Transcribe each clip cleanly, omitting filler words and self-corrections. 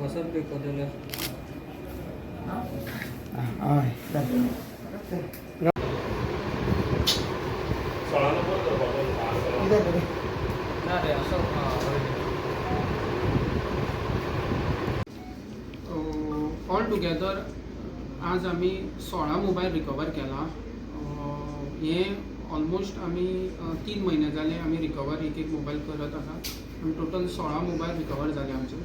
बसत पे कदेला all together आज आमी 16 मोबाईल रिकवर केला. हे ऑलमोस्ट आमी 3 महिने जाले आमी रिकवर एक मोबाईल करत आसा आनी टोटल 16 मोबाईल रिकवर जाले आमचे.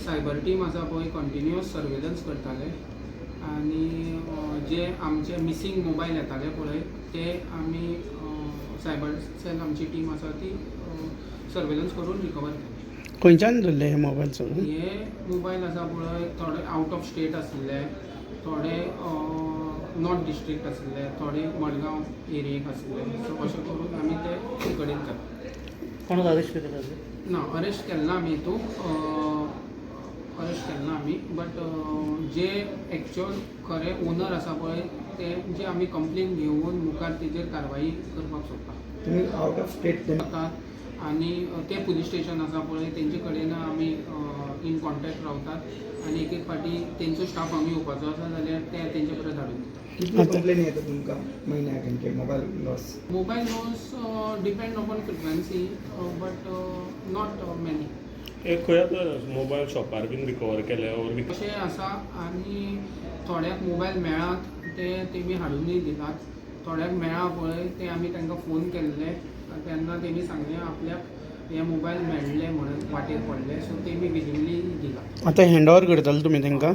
सायबर टीम आसा पळय कंटिन्युअस सर्वेलन्स करताले आनी जे आमचे मिसींग मोबाईल येताले पळय ते आमी सायबर सेल आमची टीम आसा ती सर्वेलन्स करून रिकवर केले. खंयच्यान धरले हे मोबायल सगळे? हे मोबाईल आसा पळय थोडे आउट ऑफ स्टेट आसले, थोडे नॉर्थ डिस्ट्रिक्ट आसले, थोडे मडगांव एरियेक आसले. सो अशें करून आमी ते कडेन केले. कोणाक अरेस्ट केले? ना अरेस्ट केले ना आमी हितून अरेस्ट केले ना आमी. बट जे एक्चुअल खरे ओनर आसा पळय ते जे आमी कंप्लेन घेवन मुखार तेजेर कारवाई करपाक सोदता. तुम्ही आउट ऑफ स्टेट जातात आनी ते पुलीस स्टेशन आसा पळय तेंचे कडेन आमी इन कॉन्टॅक्ट रावतात आनी एक एक फाटी तेंचो स्टाफ आमी येवपाचो आसा जाल्यार ते तेंचे कडेन धाडून दितात. कितली कंप्लेन येता तुमकां म्हयन्याक तेंचे mobile loss? Mobile loss depend upon frequency but not many. एक खंय मोबायल शॉपार बीन रिकवर केले अशें आसा आनी थोड्याक मोबायल मेळात ते तेमी हाडूनय दितात. थोड्याक मेळा पळय ते आमी तांकां फोन केल्ले तेन्ना तेमी सांगलें आपल्याक हे मोबायल मेळ्ळे म्हणून वाटेर पडले. सो तेमी बेजिकली दिला. आतां हँड ओवर करतले तुमी तांकां?